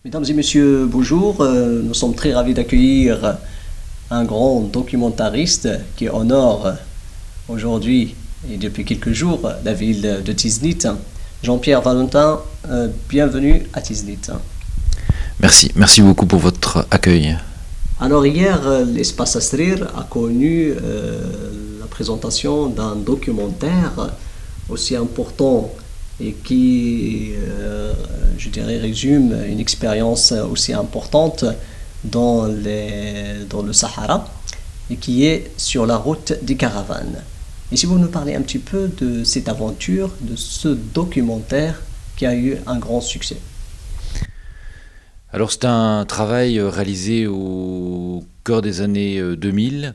Mesdames et messieurs, bonjour. Nous sommes très ravis d'accueillir un grand documentariste qui honore aujourd'hui et depuis quelques jours la ville de Tiznit. Jean-Pierre Valentin, bienvenue à Tiznit. Merci beaucoup pour votre accueil. Alors hier, l'espace Astrir a connu la présentation d'un documentaire aussi important et qui, je dirais, résume une expérience aussi importante dans le Sahara et qui est sur la route des caravanes. Et si vous nous parlez un petit peu de cette aventure, de ce documentaire qui a eu un grand succès. Alors c'est un travail réalisé au cœur des années 2000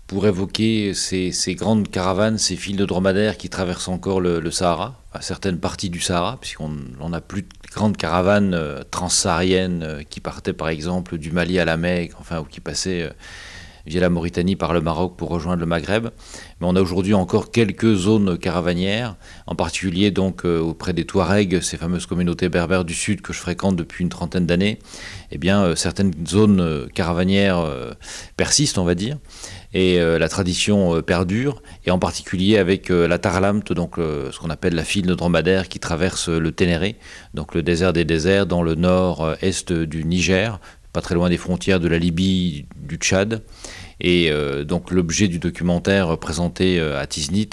pour évoquer ces grandes caravanes, ces files de dromadaires qui traversent encore le Sahara, à certaines parties du Sahara, puisqu'on n'a plus de grandes caravanes transsahariennes qui partaient par exemple du Mali à la Mecque, ou qui passaient via la Mauritanie par le Maroc pour rejoindre le Maghreb. Mais on a aujourd'hui encore quelques zones caravanières, en particulier donc auprès des Touaregs, ces fameuses communautés berbères du Sud que je fréquente depuis une trentaine d'années. Eh bien, certaines zones caravanières persistent, on va dire, et la tradition perdure, et en particulier avec la Tarlamt, donc ce qu'on appelle la file de dromadaires qui traverse le Ténéré, donc le désert des déserts dans le nord-est du Niger, pas très loin des frontières de la Libye, du Tchad. Et donc l'objet du documentaire présenté à Tiznit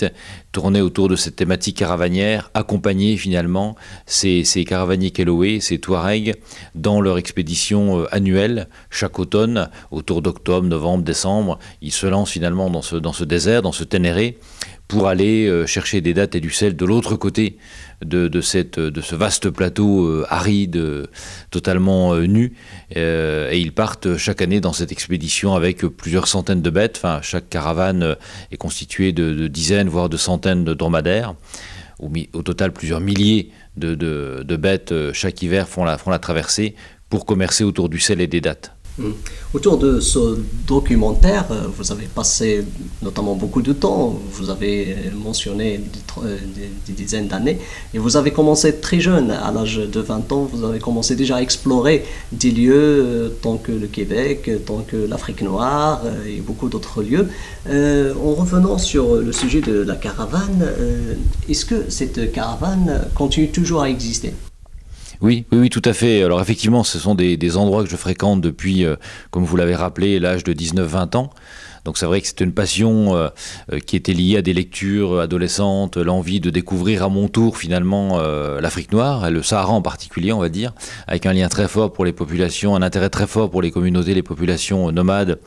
tournait autour de cette thématique caravanière, accompagner finalement ces caravaniers Kéloé, ces Touaregs, dans leur expédition annuelle, chaque automne, autour d'octobre, novembre, décembre. Ils se lancent finalement dans ce désert, dans ce Ténéré, pour aller chercher des dattes et du sel de l'autre côté de ce vaste plateau aride, totalement nu. Et ils partent chaque année dans cette expédition avec plusieurs centaines de bêtes. Chaque caravane est constituée de dizaines, voire de centaines de dromadaires. Au total, plusieurs milliers de bêtes chaque hiver font la traversée pour commercer autour du sel et des dattes. Autour de ce documentaire, vous avez passé notamment beaucoup de temps, vous avez mentionné des dizaines d'années, et vous avez commencé très jeune, à l'âge de 20 ans, vous avez commencé déjà à explorer des lieux tant que le Québec, tant que l'Afrique noire et beaucoup d'autres lieux. En revenant sur le sujet de la caravane, est-ce que cette caravane continue toujours à exister ? Oui, tout à fait. Alors effectivement, ce sont des endroits que je fréquente depuis, comme vous l'avez rappelé, l'âge de 19-20 ans. Donc c'est vrai que c'était une passion qui était liée à des lectures adolescentes, l'envie de découvrir à mon tour finalement l'Afrique noire, le Sahara en particulier, on va dire, avec un lien très fort pour les populations, un intérêt très fort pour les communautés, les populations nomades,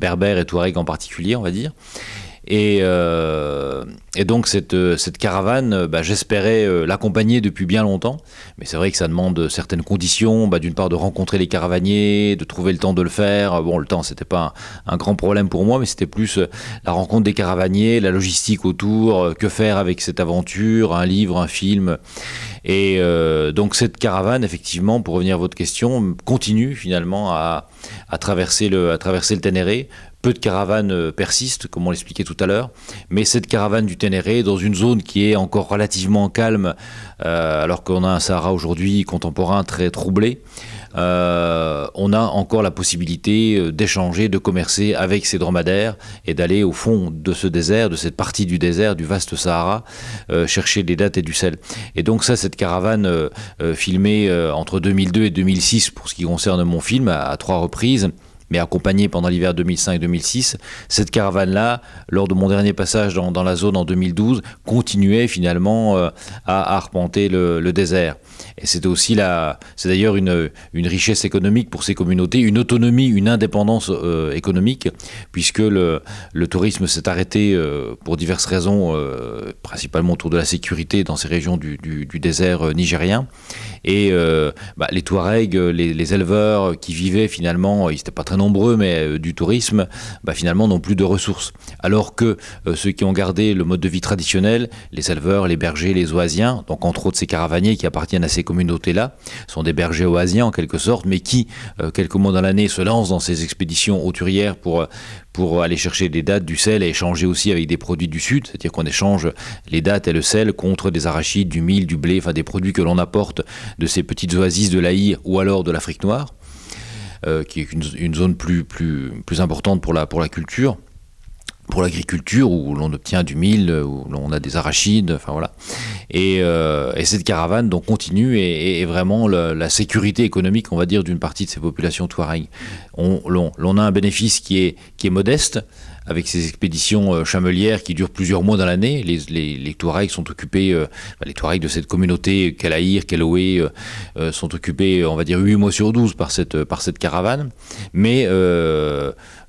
berbères et touaregs en particulier, on va dire. Et donc cette caravane, j'espérais l'accompagner depuis bien longtemps, mais c'est vrai que ça demande certaines conditions, d'une part de rencontrer les caravaniers, de trouver le temps de le faire. Bon, le temps c'était pas un grand problème pour moi, mais c'était plus la rencontre des caravaniers, la logistique autour, que faire avec cette aventure, un livre, un film. Et donc cette caravane, effectivement, pour revenir à votre question, continue finalement à traverser le Ténéré. Peu de caravanes persistent, comme on l'expliquait tout à l'heure, mais cette caravane du Ténéré, dans une zone qui est encore relativement calme, alors qu'on a un Sahara aujourd'hui contemporain très troublé, on a encore la possibilité d'échanger, de commercer avec ces dromadaires et d'aller au fond de ce désert, de cette partie du désert, du vaste Sahara, chercher des dattes et du sel. Et donc cette caravane filmée entre 2002 et 2006, pour ce qui concerne mon film, à 3 reprises, mais accompagné pendant l'hiver 2005-2006, cette caravane-là, lors de mon dernier passage dans la zone en 2012, continuait finalement à arpenter le désert. Et c'est aussi c'est d'ailleurs une richesse économique pour ces communautés, une autonomie, une indépendance économique, puisque le tourisme s'est arrêté pour diverses raisons, principalement autour de la sécurité dans ces régions du désert nigérien. Et les Touaregs, les éleveurs qui vivaient finalement, ils n'étaient pas très nombreux, mais du tourisme, finalement n'ont plus de ressources. Alors que ceux qui ont gardé le mode de vie traditionnel, les éleveurs, les bergers, les oasiens, donc entre autres ces caravaniers qui appartiennent appartiennent à ces communautés-là, sont des bergers oasiens en quelque sorte, mais qui, quelques mois dans l'année, se lancent dans ces expéditions hauturières pour aller chercher des dattes, du sel et échanger aussi avec des produits du sud, c'est-à-dire qu'on échange les dattes et le sel contre des arachides, du mil, du blé, enfin des produits que l'on apporte de ces petites oasis de l'Aïr ou alors de l'Afrique noire, qui est une zone plus importante pour la culture, pour l'agriculture, où l'on obtient du mil, où l'on a des arachides, enfin voilà. Et cette caravane donc continue et vraiment la sécurité économique, on va dire, d'une partie de ces populations touareg. L'on a un bénéfice qui est modeste, avec ces expéditions chamelières qui durent plusieurs mois dans l'année. Les Touaregs sont occupés, les Touaregs de cette communauté Kelaïr, Keloé, sont occupés, on va dire, 8 mois sur 12 par cette caravane. Mais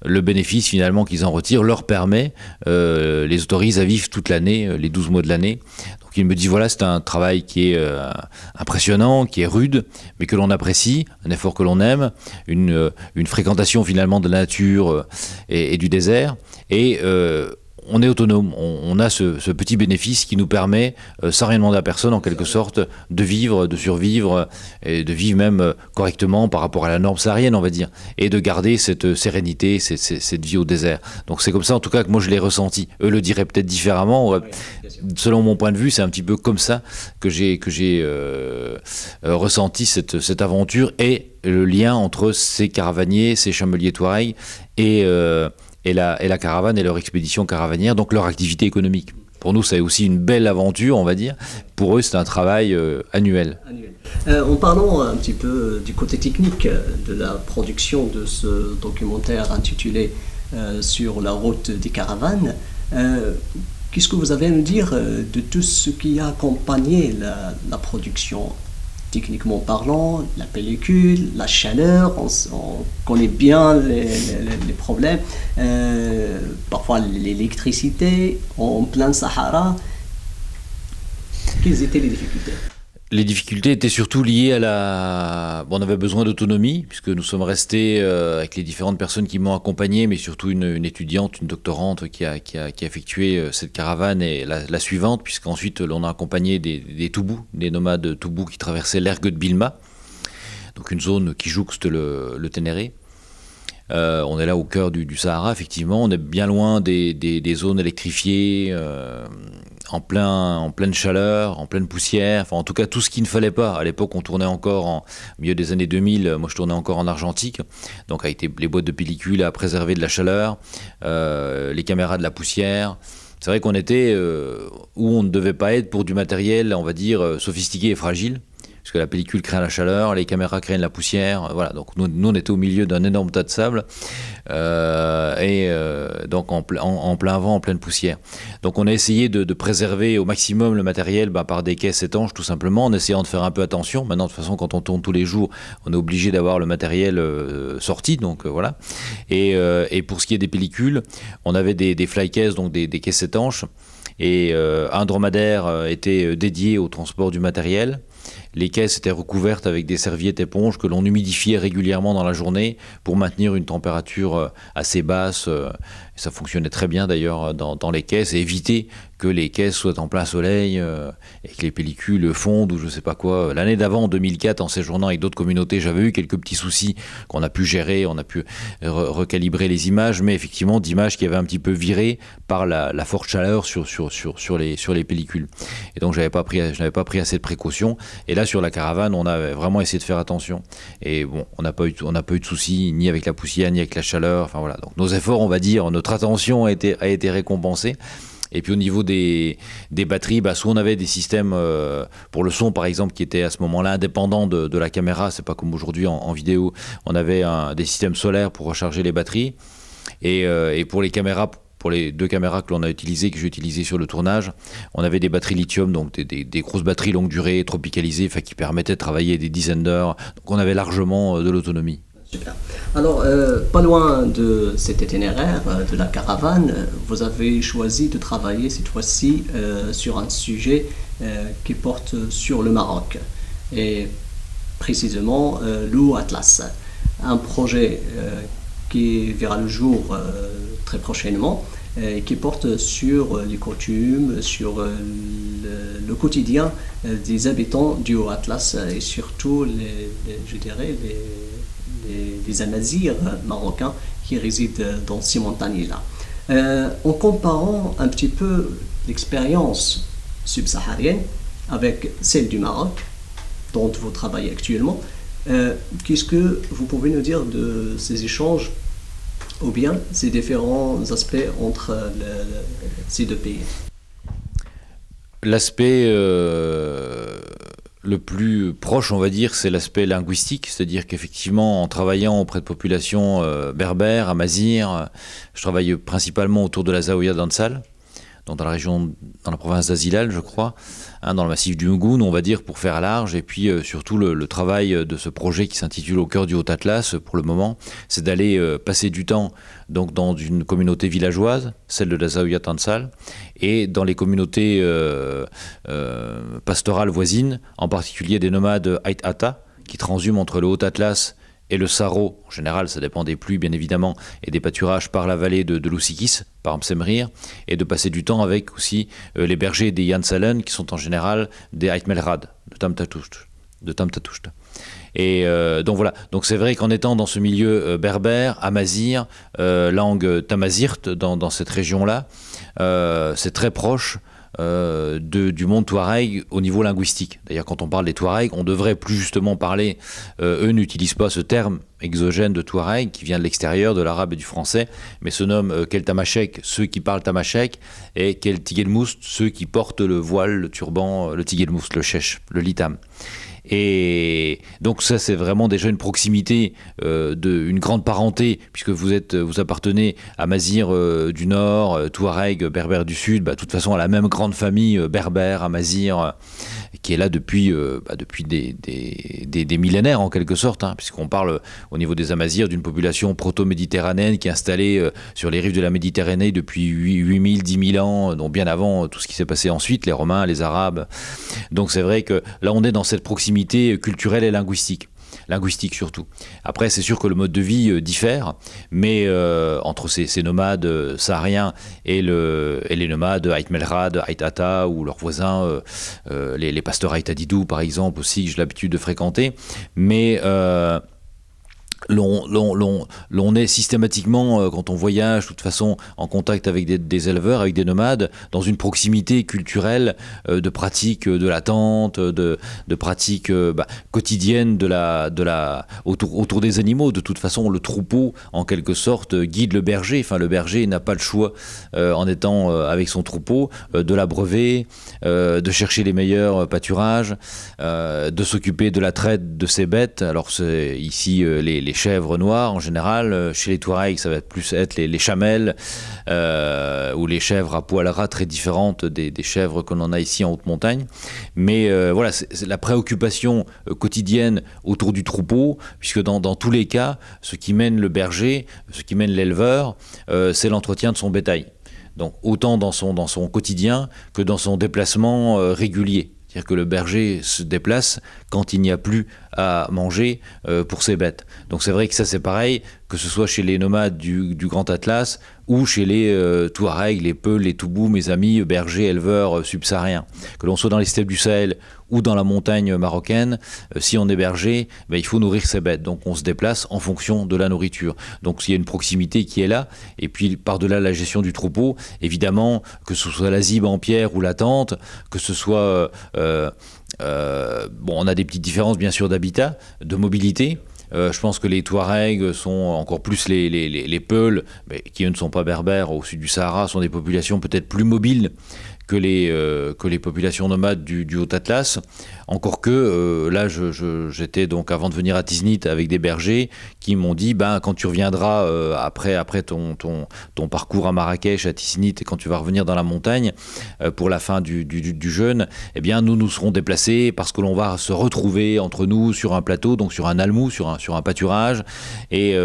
le bénéfice finalement qu'ils en retirent leur permet, les autorise à vivre toute l'année, les 12 mois de l'année. Donc il me dit voilà, c'est un travail qui est impressionnant, qui est rude, mais que l'on apprécie, un effort que l'on aime, une fréquentation finalement de la nature et du désert. Et on est autonome, on a ce petit bénéfice qui nous permet, sans rien demander à personne en quelque sorte, de vivre, de survivre, et de vivre même correctement par rapport à la norme saharienne, on va dire, et de garder cette sérénité, cette vie au désert. Donc c'est comme ça en tout cas que moi je l'ai ressenti. Eux le diraient peut-être différemment. Oui, selon mon point de vue, c'est un petit peu comme ça que j'ai ressenti cette aventure et le lien entre ces caravaniers, ces chameliers touaregs et la caravane et leur expédition caravanière, donc leur activité économique. Pour nous, c'est aussi une belle aventure, on va dire. Pour eux, c'est un travail annuel. En parlant un petit peu du côté technique de la production de ce documentaire intitulé Sur la route des caravanes, qu'est-ce que vous avez à nous dire de tout ce qui a accompagné la production ? Techniquement parlant, la pellicule, la chaleur, on connaît bien les problèmes, parfois l'électricité en plein Sahara. Quelles étaient les difficultés ? Les difficultés étaient surtout liées à on avait besoin d'autonomie, puisque nous sommes restés avec les différentes personnes qui m'ont accompagné, mais surtout une étudiante, une doctorante qui a effectué cette caravane et la suivante, puisqu'ensuite l'on a accompagné des Toubous, des nomades Toubous qui traversaient l'ergue de Bilma, donc une zone qui jouxte le Ténéré. On est là au cœur du Sahara, effectivement. On est bien loin des zones électrifiées, en pleine chaleur, en pleine poussière. Enfin, en tout cas, tout ce qu'il ne fallait pas. À l'époque, on tournait encore au milieu des années 2000. Moi, je tournais encore en argentique. Donc, avec les boîtes de pellicule à préserver de la chaleur, les caméras de la poussière. C'est vrai qu'on était où on ne devait pas être pour du matériel, on va dire, sophistiqué et fragile. Parce que la pellicule craint la chaleur, les caméras craignent la poussière, voilà. Donc nous on était au milieu d'un énorme tas de sable donc en plein vent, en pleine poussière. Donc on a essayé de préserver au maximum le matériel par des caisses étanches tout simplement, en essayant de faire un peu attention. Maintenant de toute façon quand on tourne tous les jours, on est obligé d'avoir le matériel sorti, donc voilà. Et pour ce qui est des pellicules, on avait des fly cases, donc des caisses étanches, et un dromadaire était dédié au transport du matériel. Les caisses étaient recouvertes avec des serviettes éponges que l'on humidifiait régulièrement dans la journée pour maintenir une température assez basse. Et ça fonctionnait très bien d'ailleurs dans les caisses, et éviter que les caisses soient en plein soleil et que les pellicules fondent ou je ne sais pas quoi. L'année d'avant, en 2004, en séjournant avec d'autres communautés, j'avais eu quelques petits soucis qu'on a pu gérer, on a pu recalibrer les images, mais effectivement d'images qui avaient un petit peu viré par la forte chaleur sur les pellicules. Et donc je n'avais pas pris assez de précautions. Et là sur la caravane, on avait vraiment essayé de faire attention. Et bon, on n'a pas eu de soucis ni avec la poussière ni avec la chaleur. Enfin voilà. Donc nos efforts, on va dire, notre attention a été récompensée. Et puis au niveau des batteries, soit on avait des systèmes pour le son par exemple qui étaient à ce moment-là indépendants de la caméra, c'est pas comme aujourd'hui en vidéo, on avait des systèmes solaires pour recharger les batteries, et pour les caméras, pour les 2 caméras que l'on a utilisées, que j'ai utilisées sur le tournage, on avait des batteries lithium, donc des grosses batteries longue durée, tropicalisées, qui permettaient de travailler des dizaines d'heures, donc on avait largement de l'autonomie. Super. Alors, pas loin de cet itinéraire de la caravane, vous avez choisi de travailler cette fois-ci sur un sujet qui porte sur le Maroc, et précisément l'eau Atlas, un projet qui verra le jour très prochainement. qui porte sur les coutumes, sur le quotidien des habitants du Haut-Atlas et surtout, je dirais, les Amazirs marocains qui résident dans ces montagnes-là. En comparant un petit peu l'expérience subsaharienne avec celle du Maroc, dont vous travaillez actuellement, qu'est-ce que vous pouvez nous dire de ces échanges ou bien ces différents aspects entre ces deux pays? L'aspect le plus proche, on va dire, c'est l'aspect linguistique, c'est-à-dire qu'effectivement, en travaillant auprès de populations berbères, amazirs, je travaille principalement autour de la Zaouïa d'Ansal, donc dans la région, dans la province d'Azilal, je crois, dans le massif du Mougoun, on va dire, pour faire large, et puis surtout le travail de ce projet qui s'intitule Au cœur du Haut-Atlas, pour le moment, c'est d'aller passer du temps donc dans une communauté villageoise, celle de la Zaouïa d'Ansal, et dans les communautés pastorales voisines, en particulier des nomades Haït Ata, qui transhument entre le Haut-Atlas et le Sahara. En général, ça dépend des pluies, bien évidemment, et des pâturages par la vallée de Loussikis, par Msemrir, et de passer du temps avec aussi les bergers des Yansalen, qui sont en général des Haït Melrad, de Tamtatoucht. Et donc voilà, donc c'est vrai qu'en étant dans ce milieu berbère, amazir, langue tamazirt dans cette région-là, c'est très proche du monde Touareg au niveau linguistique. D'ailleurs, quand on parle des Touaregs, on devrait plus justement parler, eux n'utilisent pas ce terme exogène de Touareg qui vient de l'extérieur, de l'arabe et du français, mais se nomment Kel Tamashek, ceux qui parlent Tamashek, et Kel Tigelmoust, ceux qui portent le voile, le turban, le Tigelmoust, le Chesh, le Litam. Et donc ça, c'est vraiment déjà une proximité, une grande parenté, puisque vous appartenez à Mazir du Nord, Touareg, Berbère du Sud, de toute façon à la même grande famille berbère, Amazir, qui est là depuis des millénaires en quelque sorte, puisqu'on parle au niveau des Amazirs d'une population proto-méditerranéenne qui est installée sur les rives de la Méditerranée depuis 8000, 10 000 ans, donc bien avant tout ce qui s'est passé ensuite, les Romains, les Arabes. Donc c'est vrai que là on est dans cette proximité culturelle et linguistique surtout. Après, c'est sûr que le mode de vie diffère, mais entre ces nomades sahariens et les nomades Haït Melrad, Haït Ata ou leurs voisins, les pasteurs Haït Adidou par exemple aussi, que j'ai l'habitude de fréquenter, mais l'on est systématiquement, quand on voyage, de toute façon, en contact avec des éleveurs, avec des nomades, dans une proximité culturelle de pratiques de la tente, de pratiques quotidiennes autour des animaux. De toute façon, le troupeau, en quelque sorte, guide le berger. Enfin, le berger n'a pas le choix, en étant avec son troupeau, de l'abreuver, de chercher les meilleurs pâturages, de s'occuper de la traite de ses bêtes. Alors, c'est ici les chèvres noires en général, chez les Touaregs ça va plus être les chamelles ou les chèvres à poil ras, très différentes des chèvres qu'on en a ici en haute montagne, mais voilà, c'est la préoccupation quotidienne autour du troupeau, puisque dans tous les cas, ce qui mène le berger, ce qui mène l'éleveur, c'est l'entretien de son bétail, donc autant dans son quotidien que dans son déplacement régulier. C'est-à-dire que le berger se déplace quand il n'y a plus à manger pour ses bêtes. Donc c'est vrai que ça c'est pareil, que ce soit chez les nomades du Grand Atlas ou chez les Touaregs, les Peuls, les Toubous, mes amis bergers, éleveurs subsahariens. Que l'on soit dans les steppes du Sahel ou dans la montagne marocaine, si on est berger, il faut nourrir ses bêtes. Donc on se déplace en fonction de la nourriture. Donc il y a une proximité qui est là. Et puis par-delà la gestion du troupeau, évidemment, que ce soit la zibe en pierre ou la tente, que ce soit... on a des petites différences bien sûr d'habitat, de mobilité. Je pense que les Touaregs sont encore plus les Peuls, qui eux ne sont pas berbères au sud du Sahara, sont des populations peut-être plus mobiles que les populations nomades du Haut-Atlas. Encore que, là, j'étais donc, avant de venir à Tiznit, avec des bergers qui m'ont dit, quand tu reviendras après ton parcours à Marrakech, à Tiznit, et quand tu vas revenir dans la montagne, pour la fin du jeûne, eh bien, nous serons déplacés parce que l'on va se retrouver entre nous sur un plateau, donc sur un almou, sur un pâturage, et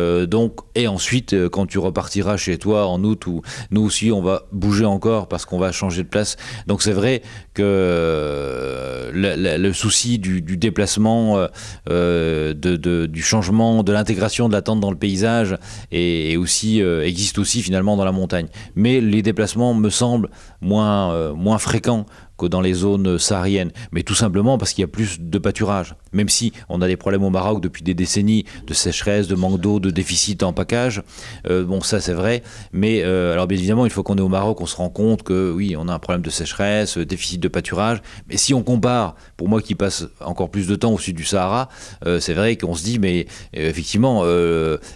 ensuite, quand tu repartiras chez toi en août, où nous aussi, on va bouger encore parce qu'on va changer de place place. Donc c'est vrai que le souci du déplacement, du changement, de l'intégration de la tente dans le paysage existe aussi finalement dans la montagne. Mais les déplacements me semblent moins fréquents que dans les zones sahariennes, mais tout simplement parce qu'il y a plus de pâturage. Même si on a des problèmes au Maroc depuis des décennies de sécheresse, de manque d'eau, de déficit en package, bon ça c'est vrai, mais alors bien évidemment une fois qu'on est au Maroc on se rend compte que oui on a un problème de sécheresse, déficit de pâturage, mais si on compare, pour moi qui passe encore plus de temps au sud du Sahara, c'est vrai qu'on se dit mais effectivement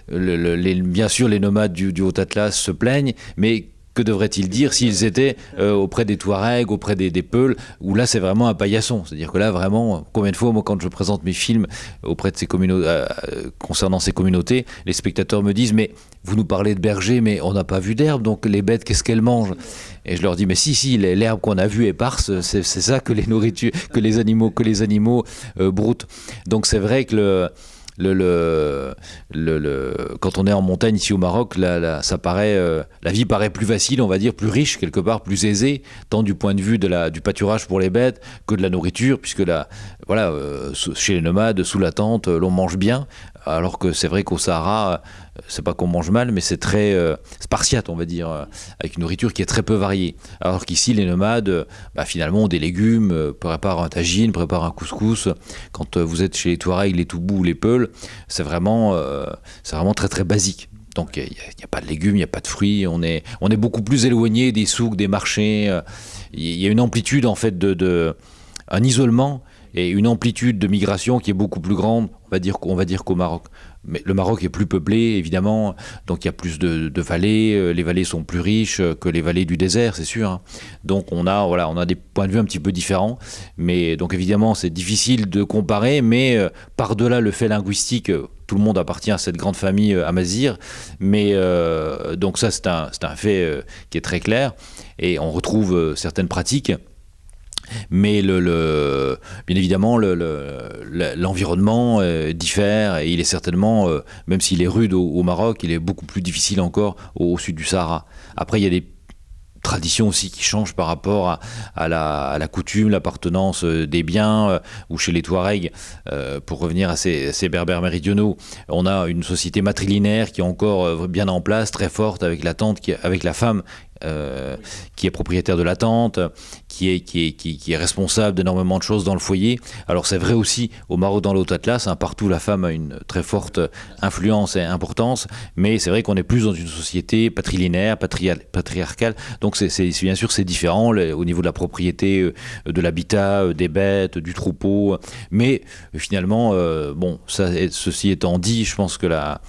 bien sûr les nomades du Haut-Atlas se plaignent, mais que devraient-ils dire s'ils étaient auprès des Touaregs, auprès des Peuls, où là c'est vraiment un paillasson. C'est-à-dire que là vraiment, combien de fois moi quand je présente mes films auprès de ces concernant ces communautés, les spectateurs me disent mais vous nous parlez de bergers mais on n'a pas vu d'herbe, donc les bêtes qu'est-ce qu'elles mangent? Et je leur dis mais si l'herbe qu'on a vue éparse, c'est ça que les animaux broutent. Donc c'est vrai que quand on est en montagne ici au Maroc, la vie paraît plus facile, on va dire, plus riche quelque part, plus aisée, tant du point de vue du pâturage pour les bêtes que de la nourriture, puisque chez les nomades, sous la tente, l'on mange bien, alors que c'est vrai qu'au Sahara, c'est pas qu'on mange mal, mais c'est très spartiate, on va dire, avec une nourriture qui est très peu variée. Alors qu'ici, les nomades, finalement, ont des légumes, préparent un tagine, préparent un couscous. Quand vous êtes chez les Touaregs, les Toubous ou les Peuls, c'est vraiment très très basique. Donc il n'y a pas de légumes, il n'y a pas de fruits, on est beaucoup plus éloigné des souks, des marchés. Il y a une amplitude en fait un isolement et une amplitude de migration qui est beaucoup plus grande, on va dire qu'au Maroc. Mais le Maroc est plus peuplé, évidemment, donc il y a plus de vallées, les vallées sont plus riches que les vallées du désert, c'est sûr. Hein. Donc on a des points de vue un petit peu différents, mais donc évidemment c'est difficile de comparer, mais par-delà le fait linguistique, tout le monde appartient à cette grande famille amazigh, mais donc ça c'est un fait qui est très clair, et on retrouve certaines pratiques. Mais bien évidemment, l'environnement diffère et il est certainement, même s'il est rude au Maroc, il est beaucoup plus difficile encore au sud du Sahara. Après, il y a des traditions aussi qui changent par rapport à la coutume, l'appartenance des biens, ou chez les Touaregs, pour revenir à ces berbères méridionaux, on a une société matrilinéaire qui est encore bien en place, très forte, avec avec la femme qui est propriétaire de la tente, qui est responsable d'énormément de choses dans le foyer. Alors c'est vrai aussi au Maroc, dans le Haut-Atlas, hein, partout la femme a une très forte influence et importance, mais c'est vrai qu'on est plus dans une société patrilinéaire, patriarcale, donc bien sûr c'est différent au niveau de la propriété, de l'habitat, des bêtes, du troupeau, mais finalement, ceci étant dit, je pense que la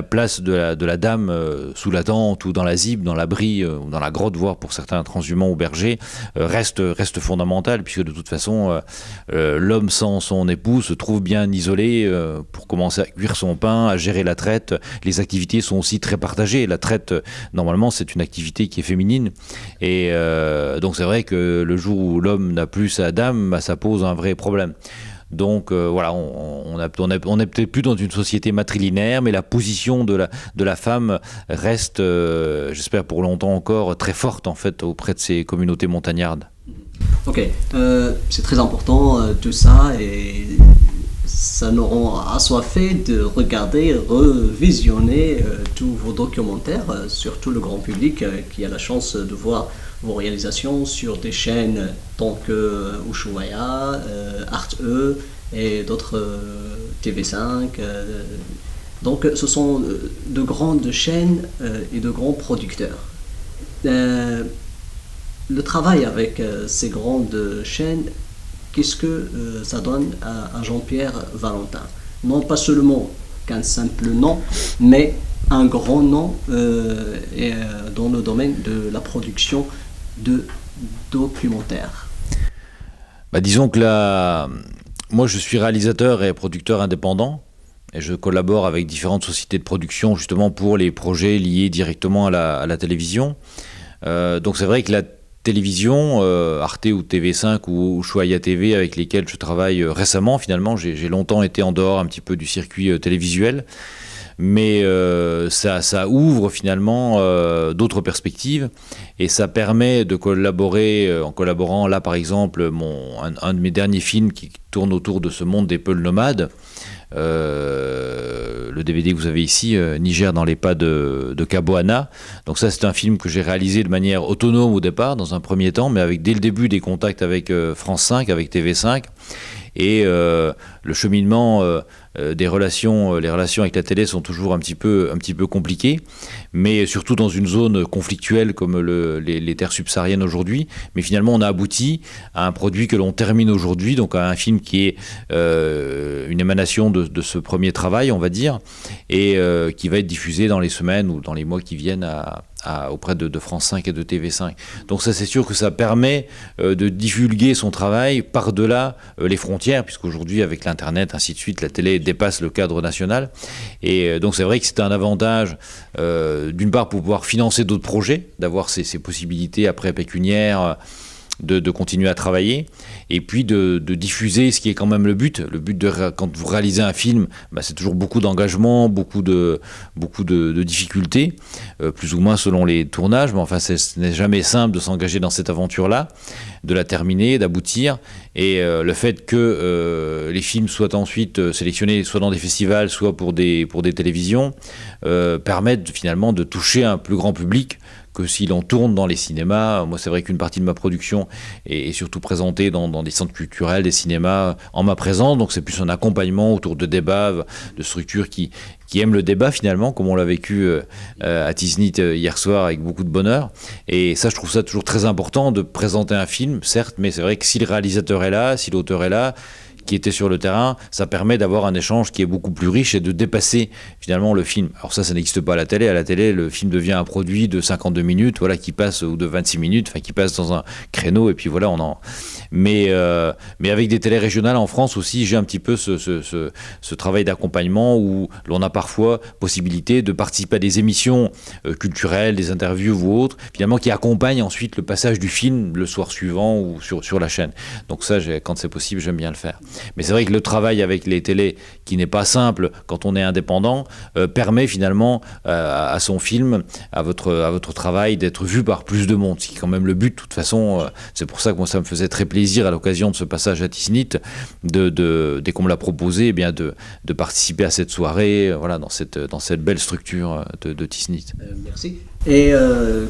place de la dame sous la tente ou dans la zib, dans l'abri, dans la grotte, voire pour certains transhumants ou bergers, reste fondamental, puisque de toute façon, l'homme sans son épouse se trouve bien isolé pour commencer à cuire son pain, à gérer la traite. Les activités sont aussi très partagées. La traite, normalement, c'est une activité qui est féminine. Et donc c'est vrai que le jour où l'homme n'a plus sa dame, ça pose un vrai problème. Donc on est peut-être plus dans une société matrilinéaire, mais la position de la femme reste, j'espère pour longtemps encore, très forte en fait auprès de ces communautés montagnardes. Ok, c'est très important tout ça, et ça nous rend assoiffés de regarder, revisionner tous vos documentaires, surtout le grand public qui a la chance de voir vos réalisations sur des chaînes tant que Ushuaïa, Arte et d'autres TV5. Donc ce sont de grandes chaînes et de grands producteurs. Le travail avec ces grandes chaînes, qu'est-ce que ça donne à Jean-Pierre Valentin? Non pas seulement qu'un simple nom, mais un grand nom dans le domaine de la production de documentaires. Disons que moi je suis réalisateur et producteur indépendant, et je collabore avec différentes sociétés de production justement pour les projets liés directement à la télévision. Donc c'est vrai que la télévision, Arte ou TV5 ou Ushuaïa TV, avec lesquels je travaille récemment, finalement j'ai longtemps été en dehors un petit peu du circuit télévisuel. mais ça ouvre finalement d'autres perspectives et ça permet de collaborer, en collaborant là par exemple un de mes derniers films qui tourne autour de ce monde des peuls nomades. Le DVD que vous avez ici, Niger dans les pas de Kaboana. Donc ça, c'est un film que j'ai réalisé de manière autonome au départ, dans un premier temps, mais avec dès le début des contacts avec France 5, avec TV5. Et le cheminement les relations avec la télé sont toujours un petit peu compliquées, mais surtout dans une zone conflictuelle comme les terres subsahariennes aujourd'hui. Mais finalement, on a abouti à un produit que l'on termine aujourd'hui, donc à un film qui est une émanation de ce premier travail, on va dire, et qui va être diffusé dans les semaines ou dans les mois qui viennent auprès de France 5 et de TV5. Donc ça, c'est sûr que ça permet de divulguer son travail par-delà les frontières, puisqu'aujourd'hui, avec l'Internet, ainsi de suite, la télé dépasse le cadre national. Et donc c'est vrai que c'est un avantage, d'une part, pour pouvoir financer d'autres projets, d'avoir ces possibilités après pécuniaires, de continuer à travailler, et puis de diffuser ce qui est quand même le but. Le but quand vous réalisez un film, c'est toujours beaucoup d'engagement, beaucoup de difficultés, plus ou moins selon les tournages, mais enfin ce n'est jamais simple de s'engager dans cette aventure-là, de la terminer, d'aboutir, et le fait que les films soient ensuite sélectionnés soit dans des festivals, soit pour des télévisions, permettent finalement de toucher un plus grand public que si l'on tourne dans les cinémas. Moi, c'est vrai qu'une partie de ma production est surtout présentée dans des centres culturels, des cinémas, en ma présence. Donc, c'est plus un accompagnement autour de débats, de structures qui aiment le débat, finalement, comme on l'a vécu à Tiznit hier soir avec beaucoup de bonheur. Et ça, je trouve ça toujours très important de présenter un film, certes, mais c'est vrai que si le réalisateur est là, si l'auteur est là, qui était sur le terrain, ça permet d'avoir un échange qui est beaucoup plus riche et de dépasser finalement le film. Alors ça n'existe pas à la télé. À la télé, le film devient un produit de 52 minutes, voilà, qui passe, ou de 26 minutes, enfin qui passe dans un créneau, et puis voilà, Mais avec des télés régionales en France aussi, j'ai un petit peu ce travail d'accompagnement où l'on a parfois possibilité de participer à des émissions culturelles, des interviews ou autres, finalement qui accompagnent ensuite le passage du film le soir suivant ou sur la chaîne. Donc ça, quand c'est possible, j'aime bien le faire. Mais c'est vrai que le travail avec les télés, qui n'est pas simple quand on est indépendant, permet finalement à son film, à votre travail, d'être vu par plus de monde. C'est quand même le but, de toute façon. C'est pour ça que moi, ça me faisait très plaisir à l'occasion de ce passage à Tiznit, dès qu'on me l'a proposé, eh bien de participer à cette soirée, voilà, dans cette belle structure de Tiznit. Merci. Et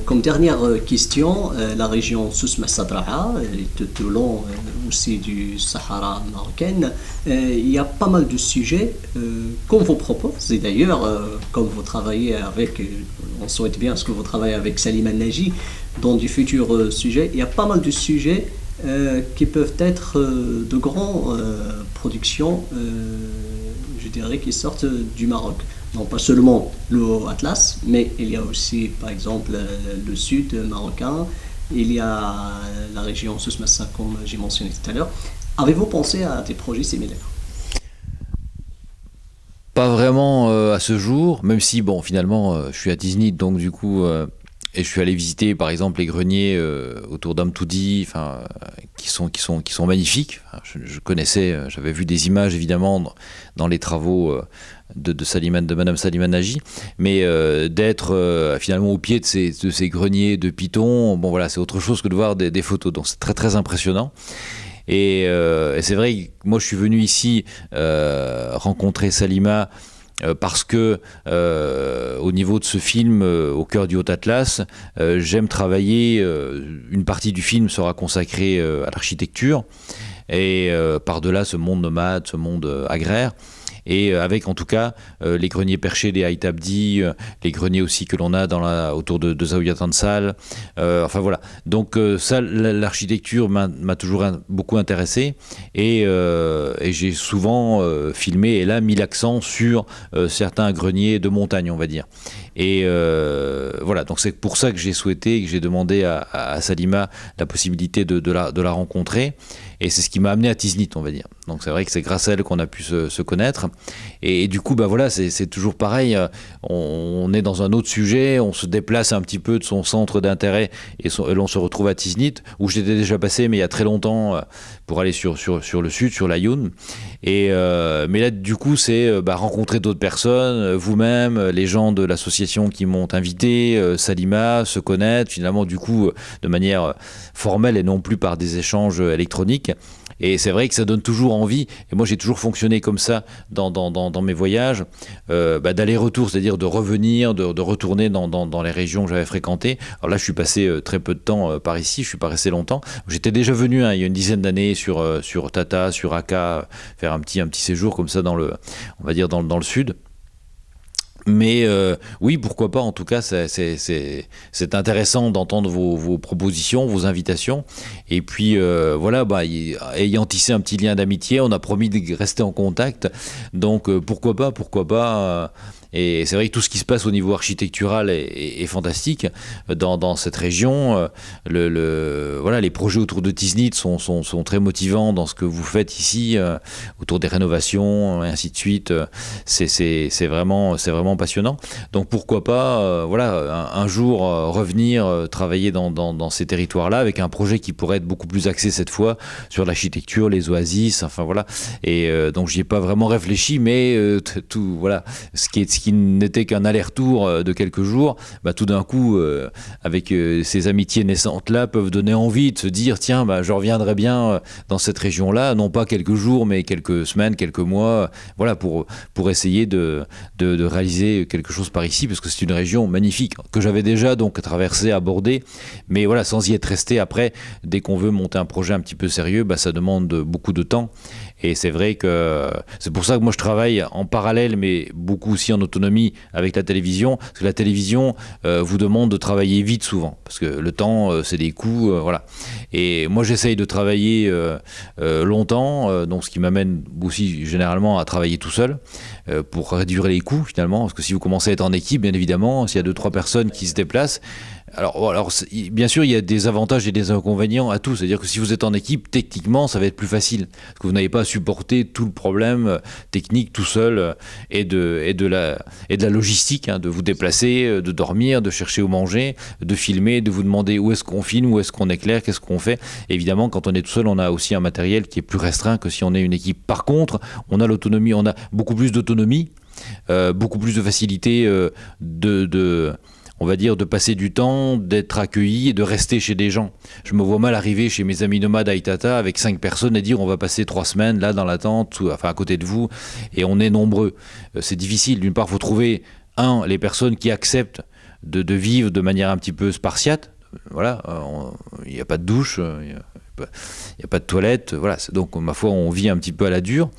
comme dernière question, la région Souss-Messadra'a, tout au long aussi du Sahara marocain, il y a pas mal de sujets qu'on vous propose. Et d'ailleurs, comme vous travaillez avec, on souhaite bien ce que vous travaillez avec Salim Al-Naji, dans du futur sujet, il y a pas mal de sujets qui peuvent être de grandes productions, je dirais, qui sortent du Maroc. Non pas seulement le Atlas, mais il y a aussi, par exemple, le sud marocain, il y a la région Souss-Massa, comme j'ai mentionné tout à l'heure. Avez-vous pensé à des projets similaires? Pas vraiment à ce jour, même si, bon, finalement, je suis à Tiznit, donc du coup... Et je suis allé visiter, par exemple, les greniers autour d'Amtoudi, qui sont magnifiques. Je connaissais, j'avais vu des images, évidemment, dans les travaux de Madame Salim Al-Naji, mais d'être finalement au pied de ces greniers de Python, bon voilà, c'est autre chose que de voir des photos. Donc c'est très très impressionnant. Et c'est vrai que moi, je suis venu ici rencontrer Salima. Parce que au niveau de ce film, au cœur du Haut-Atlas, j'aime travailler, une partie du film sera consacrée à l'architecture, et par-delà ce monde nomade, ce monde agraire, et avec en tout cas les greniers perchés des Haït Abdi, les greniers aussi que l'on a autour de Zaouia Tansal, enfin voilà. Donc ça, l'architecture m'a toujours beaucoup intéressé, et j'ai souvent filmé et là mis l'accent sur certains greniers de montagne, on va dire. Et voilà, donc c'est pour ça que j'ai souhaité, que j'ai demandé à Salima la possibilité de la rencontrer. Et c'est ce qui m'a amené à Tiznit, on va dire. Donc c'est vrai que c'est grâce à elle qu'on a pu se connaître. Et du coup, bah voilà, c'est toujours pareil. On est dans un autre sujet, on se déplace un petit peu de son centre d'intérêt et l'on se retrouve à Tiznit, où j'étais déjà passé, mais il y a très longtemps, pour aller sur le sud, sur l'Aïoun. Mais là, du coup, c'est rencontrer d'autres personnes, vous-même, les gens de l'association qui m'ont invité, Salima, se connaître, finalement, du coup, de manière formelle et non plus par des échanges électroniques. Et c'est vrai que ça donne toujours envie, et moi j'ai toujours fonctionné comme ça dans mes voyages, d'aller-retour, c'est-à-dire de revenir, de retourner dans les régions que j'avais fréquentées. Alors là je suis passé très peu de temps par ici, je suis pas resté longtemps. J'étais déjà venu il y a une dizaine d'années sur Tata, sur Aka, faire un petit séjour comme ça on va dire dans le sud. Mais oui, pourquoi pas, en tout cas, c'est intéressant d'entendre vos propositions, vos invitations. Et puis, voilà, ayant tissé un petit lien d'amitié, on a promis de rester en contact. Donc, pourquoi pas. Et c'est vrai que tout ce qui se passe au niveau architectural est fantastique dans cette région. Voilà, les projets autour de Tiznit sont très motivants dans ce que vous faites ici, autour des rénovations, et ainsi de suite. C'est vraiment passionnant. Donc pourquoi pas, voilà, un jour revenir travailler dans ces territoires-là avec un projet qui pourrait être beaucoup plus axé cette fois sur l'architecture, les oasis, enfin voilà. Et donc j'y ai pas vraiment réfléchi, mais tout, voilà, ce qui n'était qu'un aller-retour de quelques jours, tout d'un coup, avec ces amitiés naissantes-là, peuvent donner envie de se dire, tiens, je reviendrai bien dans cette région-là, non pas quelques jours, mais quelques semaines, quelques mois, voilà, pour essayer de réaliser quelque chose par ici, parce que c'est une région magnifique, que j'avais déjà donc traversée, abordée, mais voilà, sans y être resté après, dès qu'on veut monter un projet un petit peu sérieux, ça demande beaucoup de temps. Et c'est vrai que c'est pour ça que moi je travaille en parallèle, mais beaucoup aussi en autonomie avec la télévision, parce que la télévision vous demande de travailler vite souvent, parce que le temps c'est des coûts, voilà. Et moi j'essaye de travailler longtemps, donc ce qui m'amène aussi généralement à travailler tout seul, pour réduire les coûts finalement, parce que si vous commencez à être en équipe, bien évidemment, s'il y a 2-3 personnes qui se déplacent, alors bien sûr, il y a des avantages et des inconvénients à tout. C'est-à-dire que si vous êtes en équipe, techniquement, ça va être plus facile. Parce que vous n'avez pas à supporter tout le problème technique tout seul et de la logistique, de vous déplacer, de dormir, de chercher où manger, de filmer, de vous demander où est-ce qu'on filme, où est-ce qu'on éclaire, qu'est-ce qu'on fait. Évidemment, quand on est tout seul, on a aussi un matériel qui est plus restreint que si on est une équipe. Par contre, on a l'autonomie, on a beaucoup plus d'autonomie, beaucoup plus de facilité on va dire, de passer du temps, d'être accueilli et de rester chez des gens. Je me vois mal arriver chez mes amis nomades à Itata avec 5 personnes et dire on va passer 3 semaines là dans la tente, enfin à côté de vous, et on est nombreux. C'est difficile. D'une part, il faut trouver, les personnes qui acceptent de vivre de manière un petit peu spartiate. Voilà, il n'y a pas de douche, il n'y a pas de toilette, voilà. Donc ma foi, on vit un petit peu à la dure.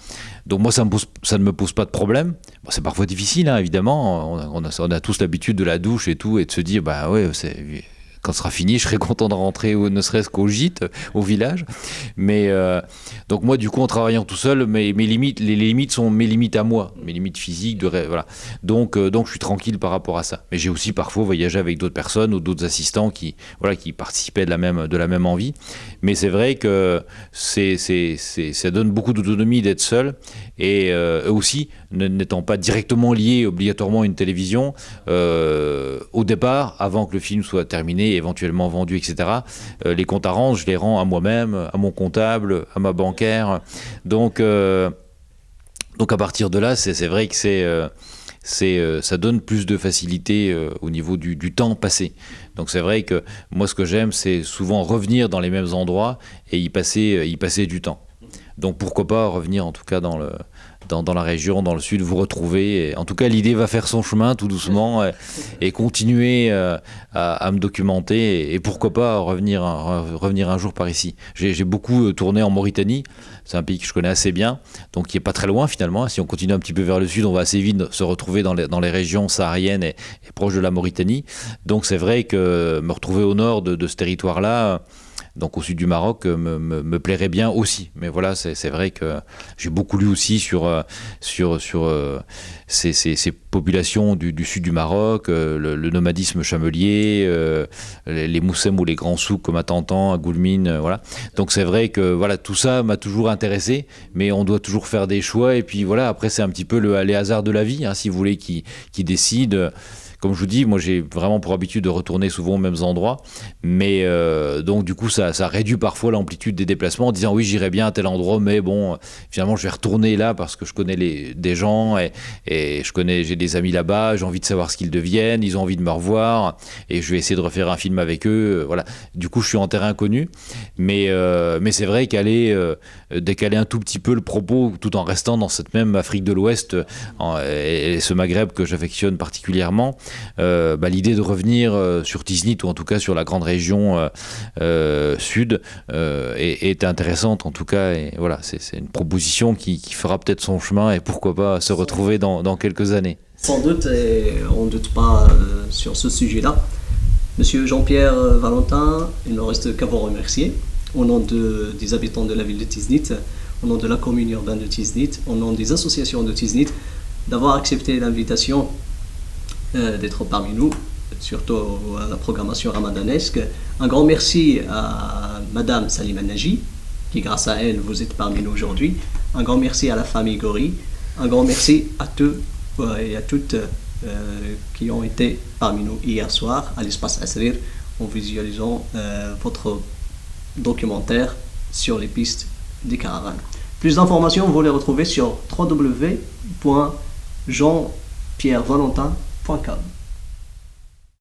Donc moi, ça ne me pose pas de problème. Bon, c'est parfois difficile, évidemment. On a tous l'habitude de la douche et tout, et de se dire, ouais, quand ce sera fini, je serai content de rentrer, ne serait-ce qu'au gîte, au village. Mais donc moi, du coup, en travaillant tout seul, les limites sont mes limites à moi, mes limites physiques, voilà. Donc je suis tranquille par rapport à ça. Mais j'ai aussi parfois voyagé avec d'autres personnes ou d'autres assistants qui participaient de la même envie. Mais c'est vrai que ça donne beaucoup d'autonomie d'être seul. Et eux aussi, n'étant pas directement liés obligatoirement à une télévision, au départ, avant que le film soit terminé, éventuellement vendu, etc., les comptes à rendre, je les rends à moi-même, à mon comptable, à ma bancaire. Donc à partir de là, c'est vrai que ça donne plus de facilité au niveau du temps passé. Donc c'est vrai que moi, ce que j'aime, c'est souvent revenir dans les mêmes endroits et y passer du temps. Donc pourquoi pas revenir en tout cas dans la région, dans le sud, vous retrouver. Et en tout cas, l'idée va faire son chemin tout doucement et continuer à me documenter. Et pourquoi pas revenir un jour par ici. J'ai beaucoup tourné en Mauritanie. C'est un pays que je connais assez bien, donc qui n'est pas très loin finalement. Si on continue un petit peu vers le sud, on va assez vite se retrouver dans les régions sahariennes et proches de la Mauritanie. Donc c'est vrai que me retrouver au nord de ce territoire-là, donc au sud du Maroc, me plairait bien aussi. Mais voilà, c'est vrai que j'ai beaucoup lu aussi sur ces populations du sud du Maroc, le nomadisme chamelier, les moussem ou les grands souks comme à Tantan, à Goulmine, voilà. Donc c'est vrai que voilà, tout ça m'a toujours intéressé, mais on doit toujours faire des choix. Et puis voilà, après c'est un petit peu les hasards de la vie, hein, si vous voulez, qui décident. Comme je vous dis, moi j'ai vraiment pour habitude de retourner souvent aux mêmes endroits, mais donc du coup ça réduit parfois l'amplitude des déplacements en disant oui j'irai bien à tel endroit, mais bon finalement je vais retourner là parce que je connais des gens et j'ai des amis là-bas, j'ai envie de savoir ce qu'ils deviennent, ils ont envie de me revoir et je vais essayer de refaire un film avec eux, voilà. Du coup je suis en terrain inconnu, mais c'est vrai décaler un tout petit peu le propos tout en restant dans cette même Afrique de l'Ouest et ce Maghreb que j'affectionne particulièrement. L'idée de revenir sur Tiznit ou en tout cas sur la grande région sud est intéressante en tout cas, et voilà, c'est une proposition qui fera peut-être son chemin et pourquoi pas se retrouver dans quelques années. Sans doute, et on ne doute pas sur ce sujet-là. Monsieur Jean-Pierre Valentin, il ne reste qu'à vous remercier au nom des habitants de la ville de Tiznit, au nom de la commune urbaine de Tiznit, au nom des associations de Tiznit, d'avoir accepté l'invitation d'être parmi nous, surtout à la programmation ramadanesque. Un grand merci à Madame Salima Naji, qui grâce à elle, vous êtes parmi nous aujourd'hui. Un grand merci à la famille Gori. Un grand merci à tous et à toutes qui ont été parmi nous hier soir à l'espace Asrir en visualisant votre documentaire sur les pistes des caravanes. Plus d'informations, vous les retrouvez sur www.jeanpierrevalentin.com.